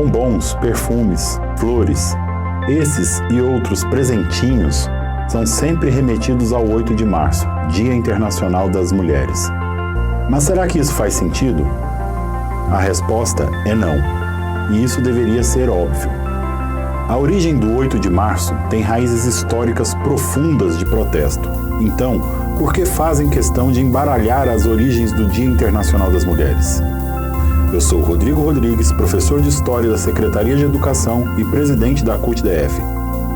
bombons, perfumes, flores. Esses e outros presentinhos são sempre remetidos ao 8 de março, Dia Internacional das Mulheres. Mas será que isso faz sentido? A resposta é não, e isso deveria ser óbvio. A origem do 8 de março tem raízes históricas profundas de protesto. Então, por que fazem questão de embaralhar as origens do Dia Internacional das Mulheres? Eu sou Rodrigo Rodrigues, professor de História da Secretaria de Educação e presidente da CUT-DF.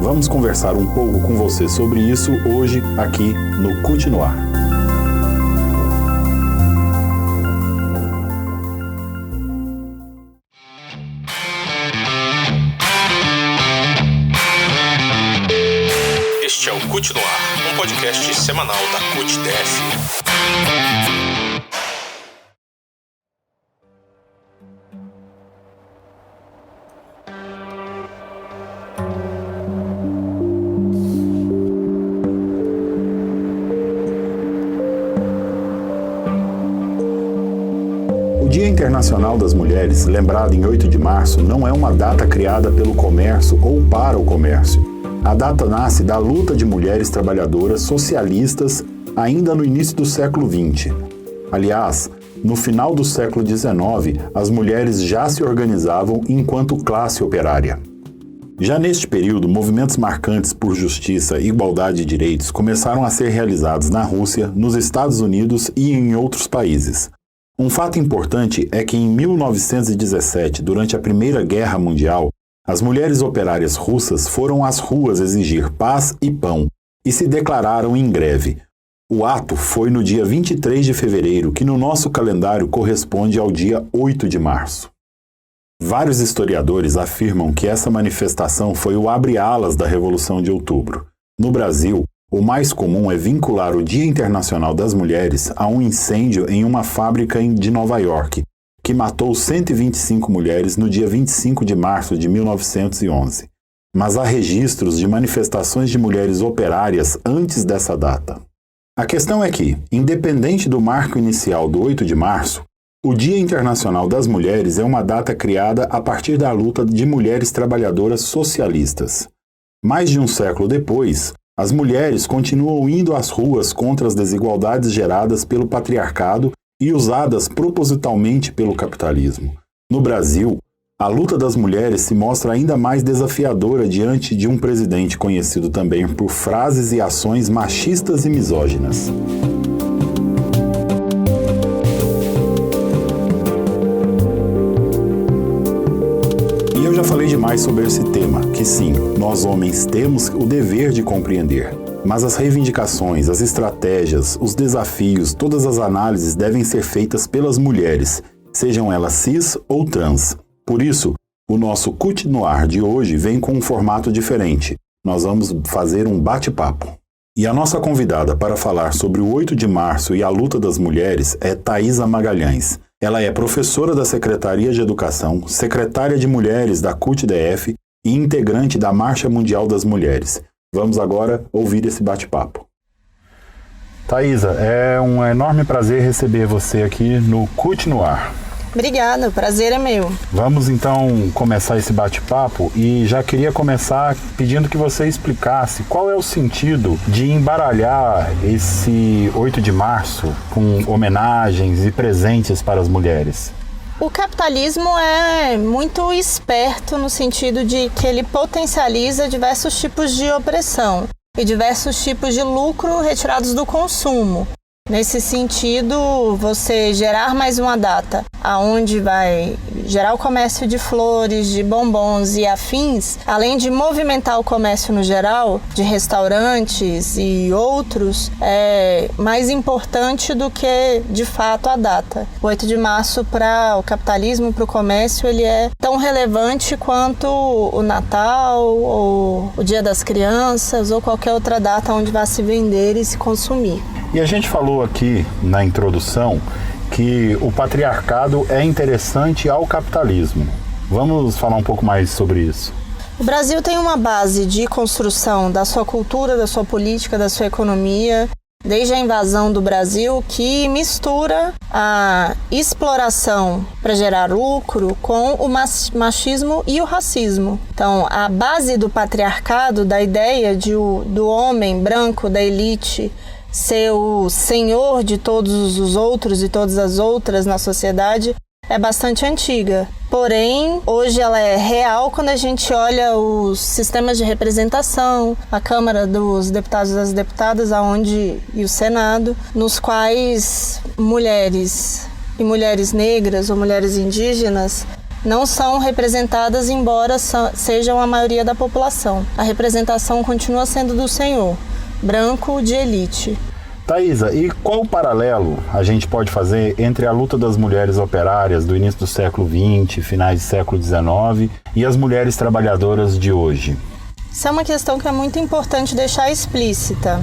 Vamos conversar um pouco com você sobre isso hoje, aqui no CUT no Ar. Este é o CUT no Ar, um podcast semanal da CUT-DF. O Dia Internacional das Mulheres, lembrado em 8 de março, não é uma data criada pelo comércio ou para o comércio. A data nasce da luta de mulheres trabalhadoras socialistas ainda no início do século XX. Aliás, no final do século XIX, as mulheres já se organizavam enquanto classe operária. Já neste período, movimentos marcantes por justiça, igualdade e direitos começaram a ser realizados na Rússia, nos Estados Unidos e em outros países. Um fato importante é que em 1917, durante a Primeira Guerra Mundial, as mulheres operárias russas foram às ruas exigir paz e pão e se declararam em greve. O ato foi no dia 23 de fevereiro, que no nosso calendário corresponde ao dia 8 de março. Vários historiadores afirmam que essa manifestação foi o abre-alas da Revolução de Outubro. No Brasil, o mais comum é vincular o Dia Internacional das Mulheres a um incêndio em uma fábrica de Nova York, que matou 125 mulheres no dia 25 de março de 1911. Mas há registros de manifestações de mulheres operárias antes dessa data. A questão é que, independente do marco inicial do 8 de março, o Dia Internacional das Mulheres é uma data criada a partir da luta de mulheres trabalhadoras socialistas. Mais de um século depois, as mulheres continuam indo às ruas contra as desigualdades geradas pelo patriarcado e usadas propositalmente pelo capitalismo. No Brasil, a luta das mulheres se mostra ainda mais desafiadora diante de um presidente conhecido também por frases e ações machistas e misóginas. E eu já falei demais sobre esse tema, que sim, nós homens temos o dever de compreender. Mas as reivindicações, as estratégias, os desafios, todas as análises devem ser feitas pelas mulheres, sejam elas cis ou trans. Por isso, o nosso CUT no Ar de hoje vem com um formato diferente. Nós vamos fazer um bate-papo. E a nossa convidada para falar sobre o 8 de março e a luta das mulheres é Thaisa Magalhães. Ela é professora da Secretaria de Educação, secretária de Mulheres da CUT-DF e integrante da Marcha Mundial das Mulheres. Vamos agora ouvir esse bate-papo. Thaisa, é um enorme prazer receber você aqui no CUT no Ar. Obrigada, o prazer é meu. Vamos então começar esse bate-papo e já queria começar pedindo que você explicasse qual é o sentido de embaralhar esse 8 de março com homenagens e presentes para as mulheres. O capitalismo é muito esperto no sentido de que ele potencializa diversos tipos de opressão e diversos tipos de lucro retirados do consumo. Nesse sentido, você gerar mais uma data aonde vai gerar o comércio de flores, de bombons e afins, além de movimentar o comércio no geral, de restaurantes e outros, é mais importante do que, de fato, a data. O 8 de março para o capitalismo, para o comércio, ele é tão relevante quanto o Natal, ou o Dia das Crianças, ou qualquer outra data onde vai se vender e se consumir. E a gente falou aqui na introdução que o patriarcado é interessante ao capitalismo. Vamos falar um pouco mais sobre isso. O Brasil tem uma base de construção da sua cultura, da sua política, da sua economia, desde a invasão do Brasil, que mistura a exploração para gerar lucro com o machismo e o racismo. Então, a base do patriarcado, da ideia do homem branco, da elite, ser o senhor de todos os outros e todas as outras na sociedade, é bastante antiga. Porém, hoje ela é real quando a gente olha os sistemas de representação, a Câmara dos Deputados e das Deputadas, e o Senado, nos quais mulheres e mulheres negras ou mulheres indígenas não são representadas, embora sejam a maioria da população. A representação continua sendo do senhor, branco de elite. Thaisa, e qual paralelo a gente pode fazer entre a luta das mulheres operárias do início do século XX, finais do século XIX, e as mulheres trabalhadoras de hoje? Isso é uma questão que é muito importante deixar explícita.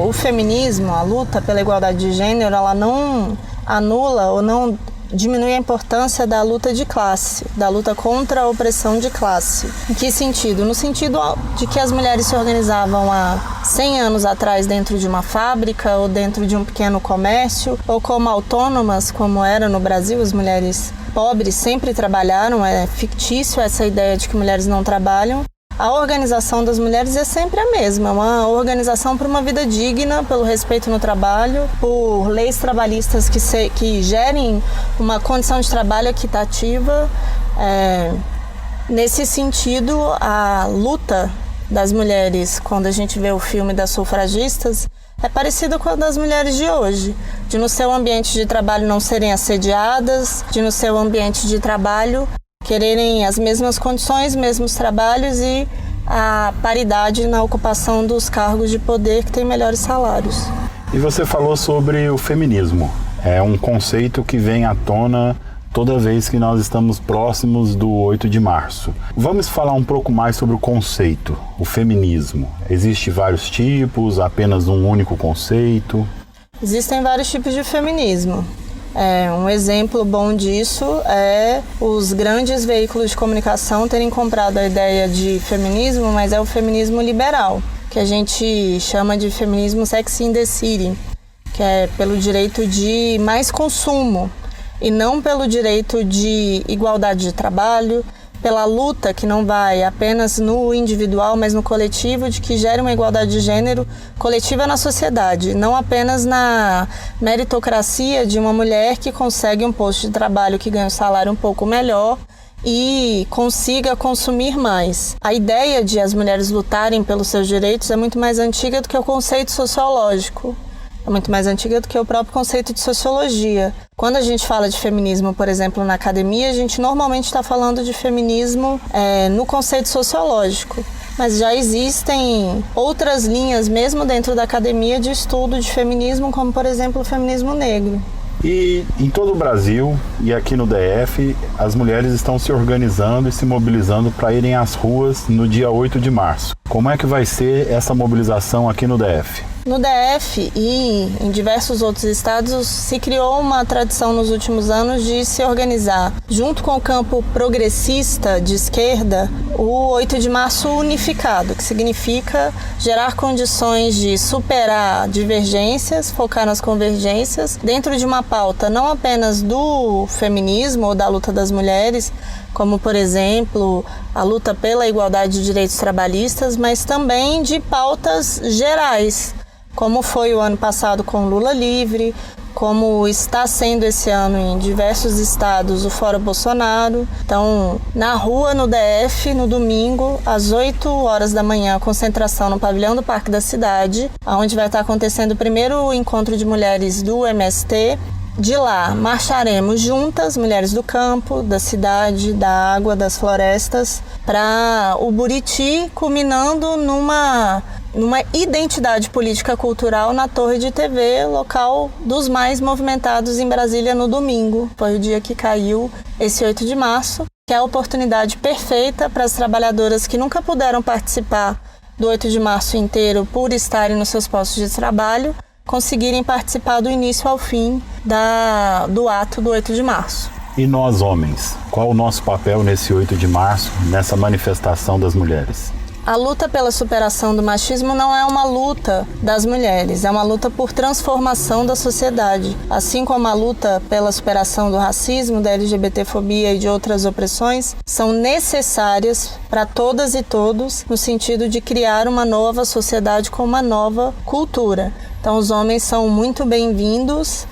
O feminismo, a luta pela igualdade de gênero, ela não anula ou não diminui a importância da luta de classe, da luta contra a opressão de classe. Em que sentido? No sentido de que as mulheres se organizavam há 100 anos atrás dentro de uma fábrica ou dentro de um pequeno comércio, ou como autônomas, como era no Brasil, as mulheres pobres sempre trabalharam, é fictício essa ideia de que mulheres não trabalham. A organização das mulheres é sempre a mesma, uma organização por uma vida digna, pelo respeito no trabalho, por leis trabalhistas que gerem uma condição de trabalho equitativa. Nesse sentido, a luta das mulheres, quando a gente vê o filme das sufragistas, é parecida com a das mulheres de hoje, de no seu ambiente de trabalho não serem assediadas, de no seu ambiente de trabalho quererem as mesmas condições, mesmos trabalhos e a paridade na ocupação dos cargos de poder que têm melhores salários. E você falou sobre o feminismo. É um conceito que vem à tona toda vez que nós estamos próximos do 8 de março. Vamos falar um pouco mais sobre o conceito, o feminismo. Existem vários tipos, apenas um único conceito? Existem vários tipos de feminismo. Um exemplo bom disso é os grandes veículos de comunicação terem comprado a ideia de feminismo, mas é o feminismo liberal, que a gente chama de feminismo Sex in the City, que é pelo direito de mais consumo e não pelo direito de igualdade de trabalho, pela luta que não vai apenas no individual, mas no coletivo, de que gere uma igualdade de gênero coletiva na sociedade, não apenas na meritocracia de uma mulher que consegue um posto de trabalho que ganha um salário um pouco melhor e consiga consumir mais. A ideia de as mulheres lutarem pelos seus direitos é muito mais antiga do que o conceito sociológico. É muito mais antiga do que o próprio conceito de sociologia. Quando a gente fala de feminismo, por exemplo, na academia, a gente normalmente está falando de feminismo no conceito sociológico. Mas já existem outras linhas, mesmo dentro da academia, de estudo de feminismo, como, por exemplo, o feminismo negro. E em todo o Brasil e aqui no DF, as mulheres estão se organizando e se mobilizando para irem às ruas no dia 8 de março. Como é que vai ser essa mobilização aqui no DF? No DF e em diversos outros estados se criou uma tradição nos últimos anos de se organizar junto com o campo progressista de esquerda, o 8 de março unificado, que significa gerar condições de superar divergências, focar nas convergências, dentro de uma pauta não apenas do feminismo ou da luta das mulheres, como, por exemplo, a luta pela igualdade de direitos trabalhistas, mas também de pautas gerais, como foi o ano passado com Lula Livre, como está sendo esse ano em diversos estados o Fora Bolsonaro. Então, na rua, no DF, no domingo, às 8 horas da manhã, concentração no pavilhão do Parque da Cidade, onde vai estar acontecendo o primeiro encontro de mulheres do MST. De lá, marcharemos juntas, mulheres do campo, da cidade, da água, das florestas, para o Buriti, culminando numa identidade política cultural na Torre de TV, local dos mais movimentados em Brasília no domingo. Foi o dia que caiu esse 8 de março, que é a oportunidade perfeita para as trabalhadoras que nunca puderam participar do 8 de março inteiro por estarem nos seus postos de trabalho, conseguirem participar do início ao fim do ato do 8 de março. E nós, homens, qual o nosso papel nesse 8 de março, nessa manifestação das mulheres? A luta pela superação do machismo não é uma luta das mulheres, é uma luta por transformação da sociedade. Assim como a luta pela superação do racismo, da LGBTfobia e de outras opressões, são necessárias para todas e todos, no sentido de criar uma nova sociedade com uma nova cultura. Então, os homens são muito bem-vindos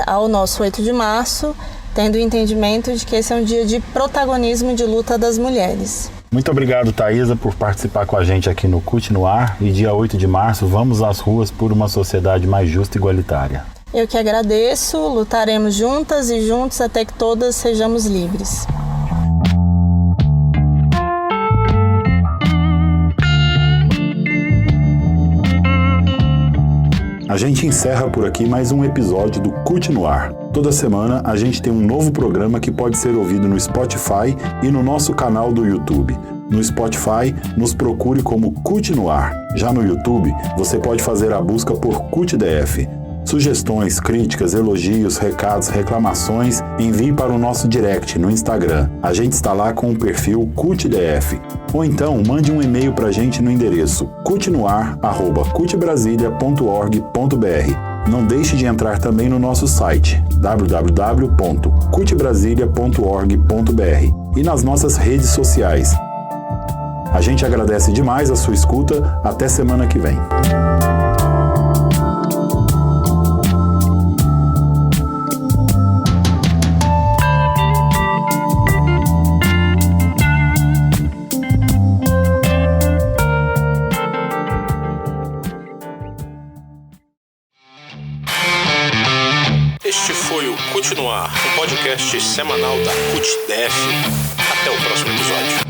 ao nosso 8 de março, tendo o entendimento de que esse é um dia de protagonismo de luta das mulheres. Muito obrigado, Thaisa, por participar com a gente aqui no CUT no Ar. E dia 8 de março, vamos às ruas por uma sociedade mais justa e igualitária. Eu que agradeço, lutaremos juntas e juntos até que todas sejamos livres. A gente encerra por aqui mais um episódio do CUT no Ar. Toda semana a gente tem um novo programa que pode ser ouvido no Spotify e no nosso canal do YouTube. No Spotify, nos procure como CUT no Ar. Já no YouTube, você pode fazer a busca por CUTDF. Sugestões, críticas, elogios, recados, reclamações, envie para o nosso direct no Instagram. A gente está lá com o perfil CUTDF. Ou então, mande um e-mail para a gente no endereço cutnoar@cutbrasilia.org.br. Não deixe de entrar também no nosso site www.cutbrasilia.org.br e nas nossas redes sociais. A gente agradece demais a sua escuta. Até semana que vem. Este foi o CUT no Ar, um podcast semanal da CUTDF. Até o próximo episódio.